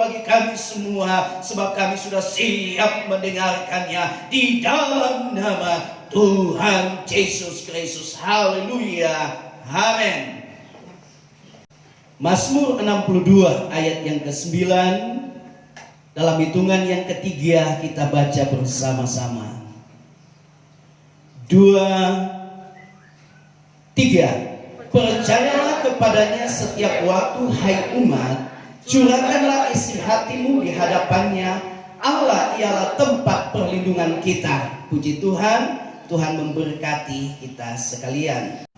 bagi kami semua, sebab kami sudah siap mendengarkannya di dalam nama Tuhan Yesus Kristus. Haleluya. Amin. Mazmur 62 ayat yang ke-9. Dalam hitungan yang ketiga kita baca bersama-sama. 2, 3. Percayalah kepadanya setiap waktu, hai umat, curahkanlah isi hatimu di hadapannya. Allah ialah tempat perlindungan kita. Puji Tuhan, Tuhan memberkati kita sekalian.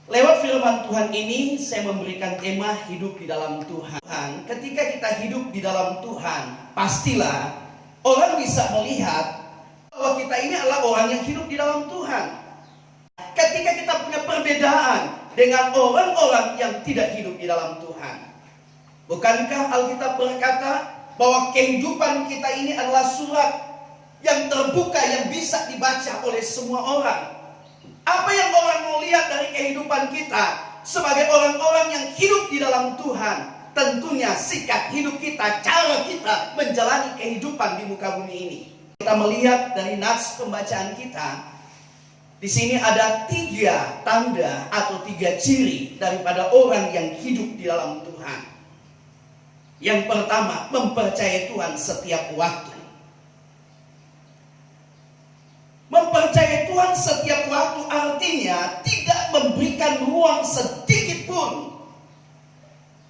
Lewat firman Tuhan ini saya memberikan tema hidup di dalam Tuhan. Ketika kita hidup di dalam Tuhan, pastilah orang bisa melihat bahwa kita ini adalah orang yang hidup di dalam Tuhan. Ketika kita punya perbedaan dengan orang-orang yang tidak hidup di dalam Tuhan. Bukankah Alkitab berkata bahwa kehidupan kita ini adalah surat yang terbuka yang bisa dibaca oleh semua orang. Apa yang orang mau lihat dari kehidupan kita sebagai orang-orang yang hidup di dalam Tuhan? Tentunya sikap hidup kita, cara kita menjalani kehidupan di muka bumi ini. Kita melihat dari nats pembacaan kita, di sini ada 3 tanda atau 3 ciri daripada orang yang hidup di dalam Tuhan. Yang pertama, mempercayai Tuhan setiap waktu. Mempercayai Tuhan setiap waktu artinya tidak memberikan ruang sedikit pun.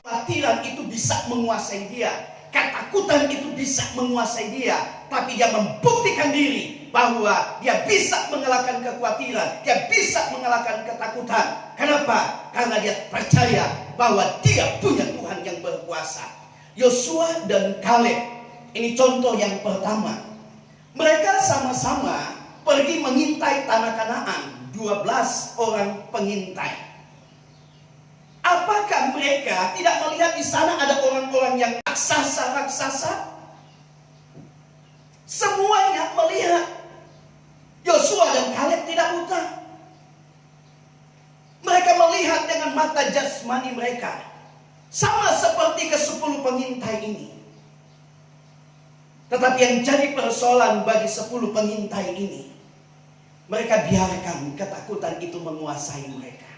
Kekhawatiran itu bisa menguasai dia, ketakutan itu bisa menguasai dia, tapi dia membuktikan diri bahwa dia bisa mengalahkan kekhawatiran, dia bisa mengalahkan ketakutan. Kenapa? Karena dia percaya bahwa dia punya Tuhan yang berkuasa. Yosua dan Kaleb, ini contoh yang pertama. Mereka sama-sama pergi mengintai tanah Kanaan, 12 orang pengintai. Apakah mereka tidak melihat di sana ada orang-orang yang raksasa-raksasa? Semuanya melihat. Yosua dan Kaleb tidak buta. Mereka melihat dengan mata jasmani mereka. Sama seperti ke-10 pengintai ini. Tetapi yang jadi persoalan bagi 10 pengintai ini, mereka biarkan ketakutan itu menguasai mereka.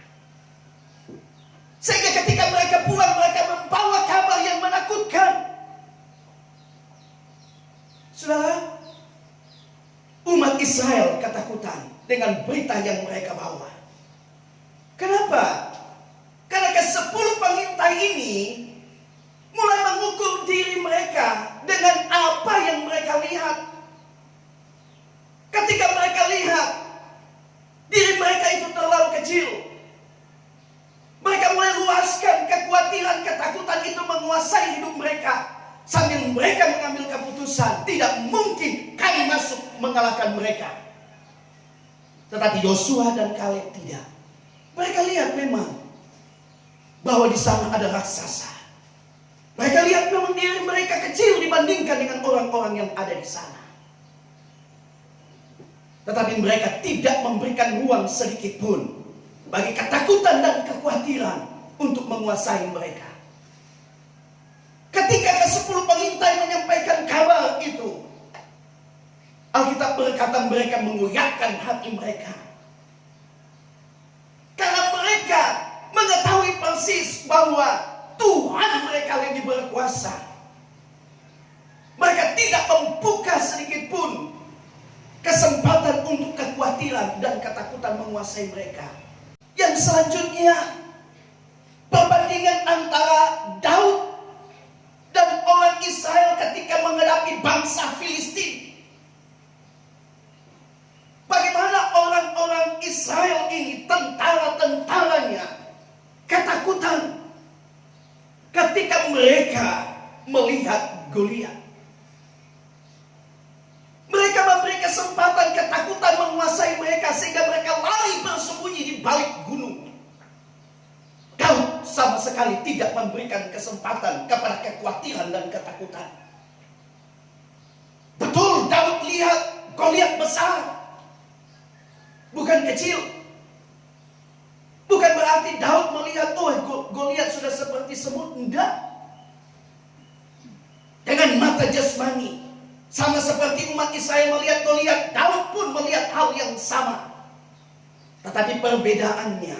Sehingga ketika mereka pulang, mereka membawa kabar yang menakutkan. Saudara, umat Israel ketakutan dengan berita yang mereka bawa. Kenapa? Karena ke-10 pengintai ini mulai mengukur diri mereka dengan apa yang mereka lihat. Ketika mereka lihat diri mereka itu terlalu kecil, mereka mulai luaskan kekhawatiran, ketakutan itu menguasai hidup mereka. Sambil mereka mengambil keputusan, tidak mungkin kami masuk mengalahkan mereka. Tetapi Yosua dan Kaleb tidak. Mereka lihat memang bahwa di sana ada raksasa. Mereka lihat memang diri mereka kecil dibandingkan dengan orang-orang yang ada di sana. Tetapi mereka tidak memberikan ruang sedikit pun bagi ketakutan dan kekhawatiran untuk menguasai mereka. Ketika ke-10 pengintai menyampaikan kabar itu, Alkitab berkata mereka mengoyakkan hati mereka. Karena mereka mengetahui persis bahwa Tuhan mereka lebih berkuasa. Mereka tidak membuka sedikit pun kesempatan untuk kekhawatiran dan ketakutan menguasai mereka. Yang selanjutnya, perbandingan antara Daud dan orang Israel ketika menghadapi bangsa Filistin. Bagaimana orang-orang Israel ini, tentara-tentaranya, ketakutan ketika mereka melihat Goliat. Mereka memberi kesempatan ketakutan menguasai mereka sehingga mereka lari bersembunyi di balik gunung. Daud sama sekali tidak memberikan kesempatan kepada kekhawatiran dan ketakutan. Betul, Daud lihat Goliat besar, bukan kecil. Bukan berarti Daud melihat, oh Goliat sudah seperti semut. Enggak. Dan dengan mata jasmani. Sama seperti umat Israel melihat Goliat, Daud pun melihat hal yang sama. Tetapi perbedaannya,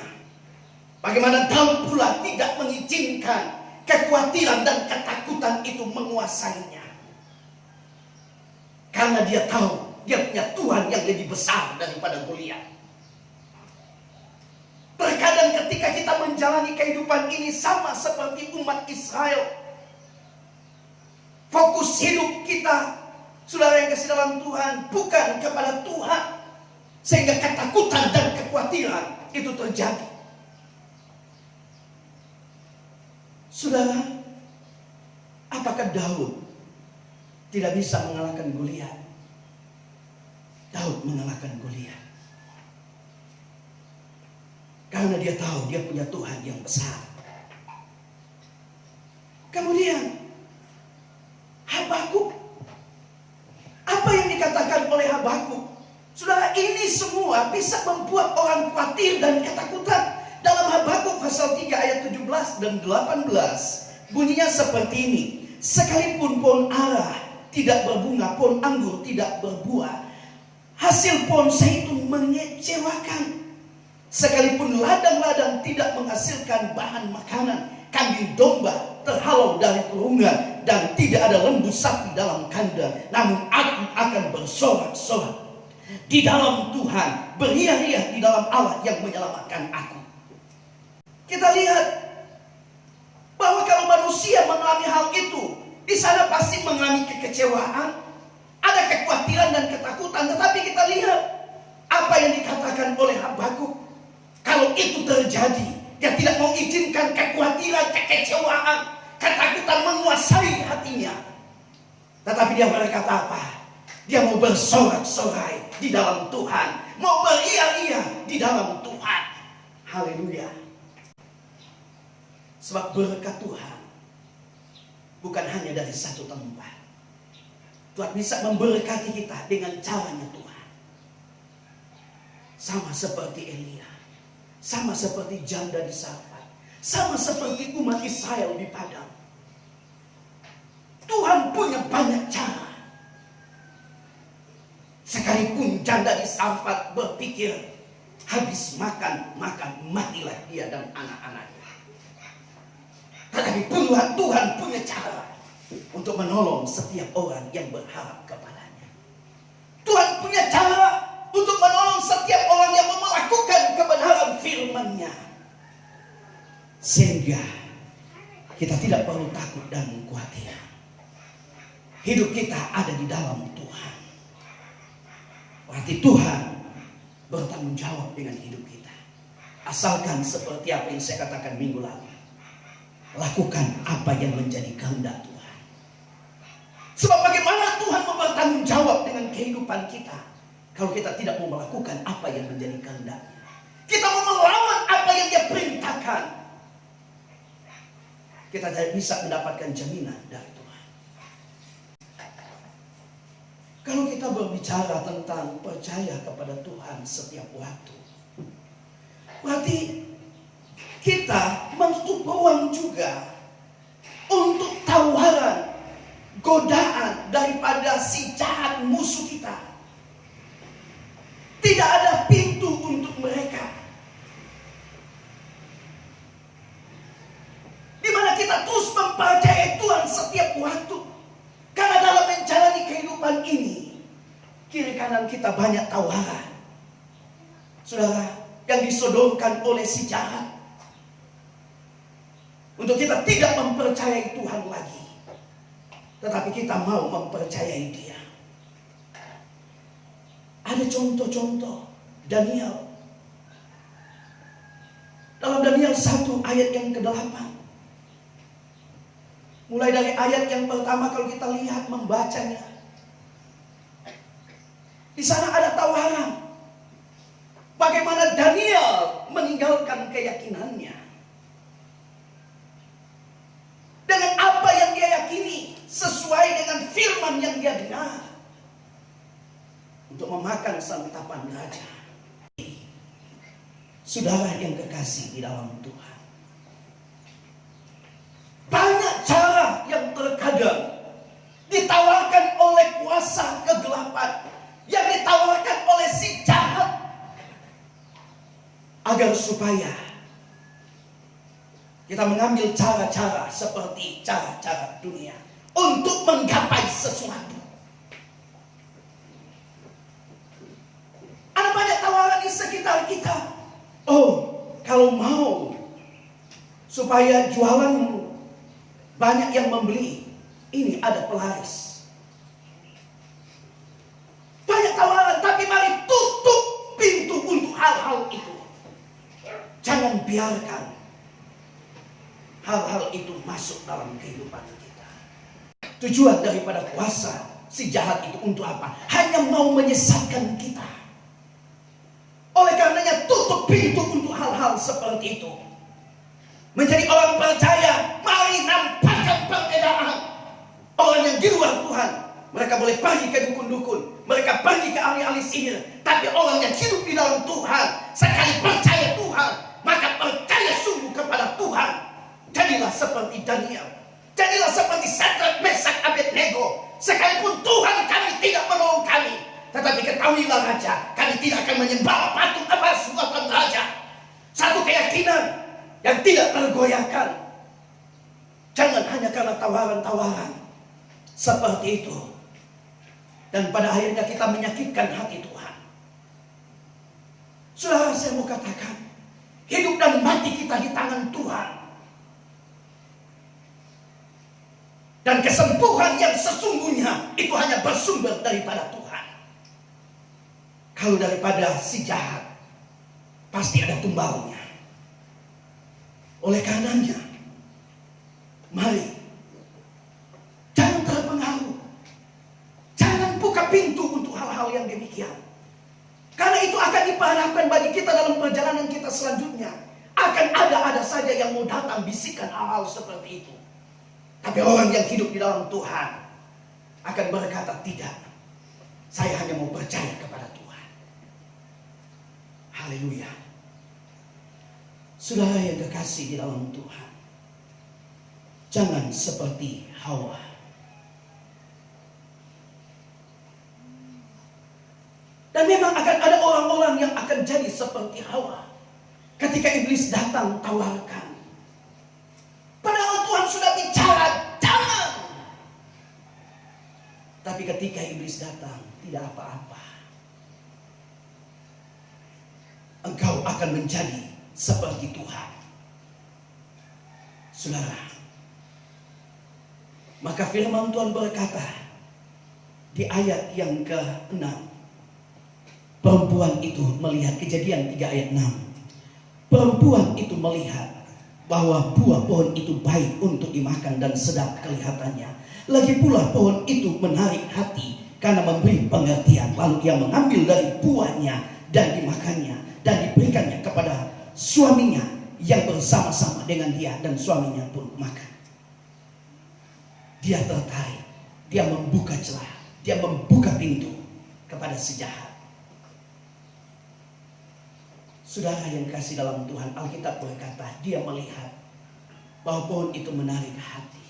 bagaimana Daud pula tidak mengizinkan kekhawatiran dan ketakutan itu menguasainya. Karena dia tahu dia punya Tuhan yang lebih besar daripada Goliat. Terkadang ketika kita menjalani kehidupan ini sama seperti umat Israel, fokus hidup kita, saudara yang kasih dalam Tuhan, bukan kepada Tuhan, sehingga ketakutan dan kekhawatiran itu terjadi. Saudara, apakah Daud tidak bisa mengalahkan Goliat? Daud mengalahkan Goliat karena dia tahu dia punya Tuhan yang besar. Kemudian Habakuk, apa yang dikatakan oleh Habakuk? Saudara, ini semua bisa membuat orang khawatir dan ketakutan. Dalam Habakuk pasal 3 ayat 17 dan 18 bunyinya seperti ini. Sekalipun pohon ara tidak berbunga, pohon anggur tidak berbuah, hasil pohon zaitun mengecewakan. Sekalipun ladang-ladang tidak menghasilkan bahan makanan, kambing domba terhalau dari kurungan, dan tidak ada lembu sapi dalam kandang, namun aku akan bersorak-sorak di dalam Tuhan, beria-ria di dalam Allah yang menyelamatkan aku. Kita lihat bahwa kalau manusia mengalami hal itu, di sana pasti mengalami kekecewaan, ada kekhawatiran dan ketakutan. Tetapi kita lihat apa yang dikatakan oleh Habakuk. Kalau itu terjadi, dia tidak mau izinkan kekhawatiran, kekecewaan, ketakutan menguasai hatinya. Tetapi dia berkata apa? Dia mau bersorak-sorai di dalam Tuhan, mau beria-ria di dalam Tuhan. Haleluya. Sebab berkat Tuhan bukan hanya dari satu tempat. Tuhan bisa memberkati kita dengan caranya Tuhan. Sama seperti Elia, sama seperti janda di Sarfat, sama seperti umat Israel di Padang. Tuhan punya banyak cara. Sekalipun janda di Sarfat berpikir habis makan, matilah dia dan anak-anaknya. Tetapi Tuhan punya cara untuk menolong setiap orang yang berharap kepadanya. Tuhan punya cara untuk menolong setiap orang yang melakukan kebenaran firman-Nya. Sehingga kita tidak perlu takut dan khawatir. Hidup kita ada di dalam Tuhan. Berarti Tuhan bertanggung jawab dengan hidup kita. Asalkan seperti apa yang saya katakan minggu lalu, lakukan apa yang menjadi kehendak Tuhan. Sebab bagaimana Tuhan mau bertanggung jawab dengan kehidupan kita kalau kita tidak mau melakukan apa yang menjadi kehendaknya? Kita mau melawan apa yang Dia perintahkan, kita tidak bisa mendapatkan jaminan dari Tuhan. Kalau kita berbicara tentang percaya kepada Tuhan setiap waktu, berarti kita menutup peluang juga untuk tawaran, godaan daripada si jahat musuh kita. Tidak ada pintu untuk mereka. Di mana kita terus mempercayai Tuhan setiap waktu. Karena dalam menjalani kehidupan ini, kiri kanan kita banyak tawaran, saudara, yang disodorkan oleh si jahat, untuk kita tidak mempercayai Tuhan lagi, tetapi kita mau mempercayai Dia. Ada contoh-contoh Daniel. Dalam Daniel 1 ayat yang ke-8. Mulai dari ayat yang pertama kalau kita lihat membacanya, di sana ada tawaran. Bagaimana Daniel meninggalkan keyakinannya dengan apa yang dia yakini sesuai dengan firman yang dia dengar, untuk memakan santapan raja. Saudara yang kekasih di dalam Tuhan, banyak cara yang terkadang agar supaya kita mengambil cara-cara seperti cara-cara dunia untuk menggapai sesuatu. Ada banyak tawaran di sekitar kita. Oh, kalau mau supaya jualanmu banyak yang membeli, ini ada pelaris. Banyak tawaran, tapi mari tutup pintu untuk hal-hal itu. Jangan biarkan hal-hal itu masuk dalam kehidupan kita. Tujuan daripada kuasa si jahat itu untuk apa? Hanya mau menyesatkan kita. Oleh karenanya tutup pintu untuk hal-hal seperti itu. Menjadi orang percaya, mari nampakkan perbedaan. Orang yang di luar Tuhan, mereka boleh pergi ke dukun-dukun, mereka pergi ke ahli-ahli sihir. Tapi orang yang hidup di dalam Tuhan, sekali percaya Tuhan, maka percaya sungguh kepada Tuhan. Jadilah seperti Daniel, jadilah seperti Sadrak, Mesak, Abednego. Sekalipun Tuhan kami tidak menolong kami, tetapi ketahuilah Raja, kami tidak akan menyembah patung emas buatan Raja. Satu keyakinan yang tidak tergoyahkan. Jangan hanya karena tawaran-tawaran seperti itu, dan pada akhirnya kita menyakitkan hati Tuhan. Saudara, saya mau katakan, hidup dan mati kita di tangan Tuhan. Dan kesembuhan yang sesungguhnya itu hanya bersumber daripada Tuhan. Kalau daripada si jahat, pasti ada tumbalnya. Oleh karenanya, mari jangan terpengaruh, jangan buka pintu untuk hal-hal yang demikian. Karena itu akan diperhadapkan bagi kita dalam perjalanan kita selanjutnya. Akan ada saja yang mau datang bisikan hal-hal seperti itu. Tapi orang yang hidup di dalam Tuhan akan berkata, tidak, saya hanya mau percaya kepada Tuhan. Haleluya. Saudara yang kekasih di dalam Tuhan, jangan seperti Hawa. Dan memang akan ada orang-orang yang akan jadi seperti Hawa. Ketika iblis datang tawarkan, padahal Tuhan sudah bicara, jangan. Tapi ketika iblis datang, tidak apa-apa. Engkau akan menjadi seperti Tuhan. Saudara, maka firman Tuhan berkata di ayat yang ke-6, perempuan itu melihat, Kejadian 3 ayat 6. Perempuan itu melihat bahwa buah pohon itu baik untuk dimakan dan sedap kelihatannya. Lagi pula pohon itu menarik hati karena memberi pengertian. Lalu ia mengambil dari buahnya dan dimakannya dan diberikannya kepada suaminya yang bersama-sama dengan dia, dan suaminya pun makan. Dia tertarik, dia membuka celah, dia membuka pintu kepada si jahat. Saudara yang kasih dalam Tuhan, Alkitab berkata dia melihat bahwa pohon itu menarik hati.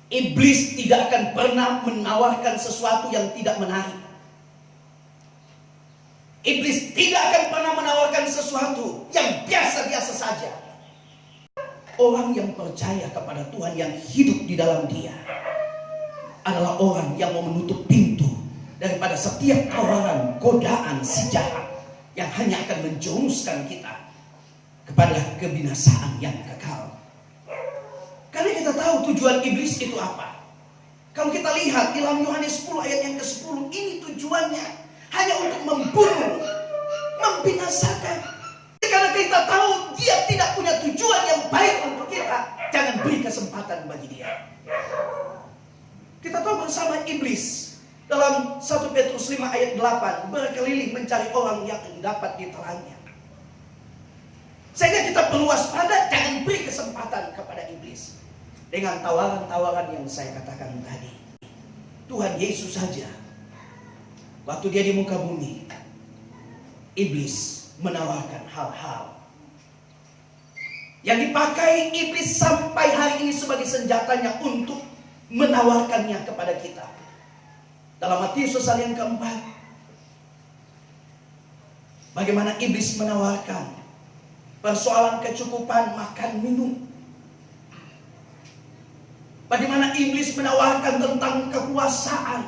Iblis tidak akan pernah menawarkan sesuatu yang tidak menarik. Iblis tidak akan pernah menawarkan sesuatu yang biasa-biasa saja. Orang yang percaya kepada Tuhan, yang hidup di dalam dia, adalah orang yang mau menutup pintu daripada setiap tawaran, godaan si jahat yang hanya akan menjerumuskan kita kepada kebinasaan yang kekal. Karena kita tahu tujuan iblis itu apa. Kalau kita lihat di dalam Yohanes 10 ayat yang ke-10, ini tujuannya hanya untuk membunuh, membinasakan. Karena kita tahu dia tidak punya tujuan yang baik untuk kita, jangan beri kesempatan bagi dia. Kita tahu bersama iblis dalam 1 Petrus 5 ayat 8 berkeliling mencari orang yang dapat ditelannya. Sehingga kita perlu waspada, jangan beri kesempatan kepada iblis dengan tawaran-tawaran yang saya katakan tadi. Tuhan Yesus saja, waktu dia di muka bumi, iblis menawarkan hal-hal yang dipakai iblis sampai hari ini sebagai senjatanya untuk menawarkannya kepada kita. Dalam Matius pasal yang keempat, Bagaimana iblis menawarkan persoalan kecukupan makan minum. Bagaimana iblis menawarkan tentang kekuasaan.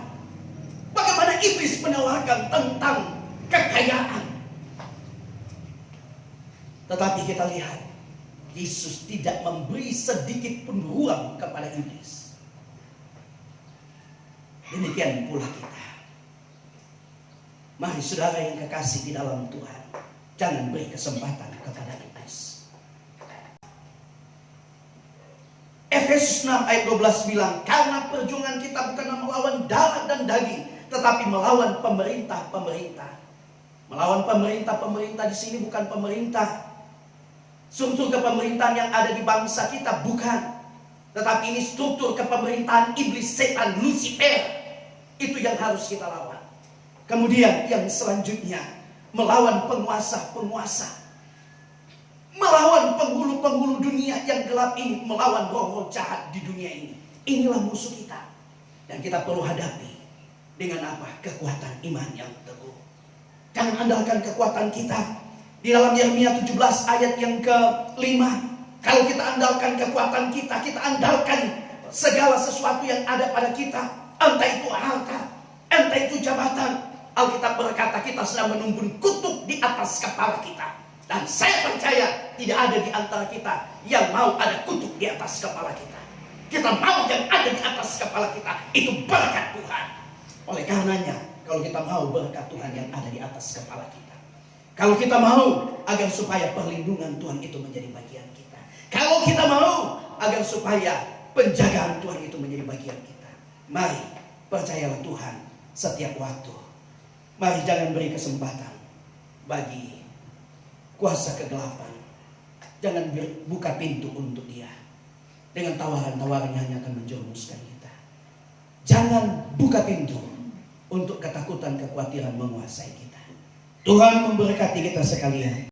Bagaimana iblis menawarkan tentang kekayaan. Tetapi kita lihat, Yesus tidak memberi sedikit pun ruang kepada iblis. Demikian pula kita. Mari saudara yang kekasih di dalam Tuhan, jangan beri kesempatan kepada iblis. Efesus 6 ayat 12 bilang, karena perjuangan kita bukan melawan darah dan daging, tetapi melawan pemerintah-pemerintah. Melawan pemerintah-pemerintah di sini bukan pemerintah struktur kepemerintahan yang ada di bangsa kita, bukan. Tetapi ini struktur kepemerintahan iblis, setan, Lucifer. Itu yang harus kita lawan. Kemudian yang selanjutnya, melawan penguasa-penguasa. Melawan penghulu-penghulu dunia yang gelap ini, melawan roh-roh jahat di dunia ini. Inilah musuh kita. Dan kita perlu hadapi dengan apa? Kekuatan iman yang teguh. Jangan andalkan kekuatan kita. Di dalam Yeremia 17 ayat yang ke-5, kalau kita andalkan kekuatan kita, kita andalkan segala sesuatu yang ada pada kita, entah itu harta, entah itu jabatan. Alkitab berkata kita sedang menunggu kutuk di atas kepala kita. Dan saya percaya tidak ada di antara kita yang mau ada kutuk di atas kepala kita. Kita mau yang ada di atas kepala kita itu berkat Tuhan. Oleh karenanya, kalau kita mau berkat Tuhan yang ada di atas kepala kita, kalau kita mau agar supaya perlindungan Tuhan itu menjadi bagian kita, kalau kita mau agar supaya penjagaan Tuhan itu menjadi bagian kita, mari percayalah Tuhan setiap waktu. Mari jangan beri kesempatan bagi kuasa kegelapan. Jangan buka pintu untuk dia dengan tawaran-tawaran yang hanya akan menjerumuskan kita. Jangan buka pintu untuk ketakutan, kekhawatiran menguasai kita. Tuhan memberkati kita sekalian.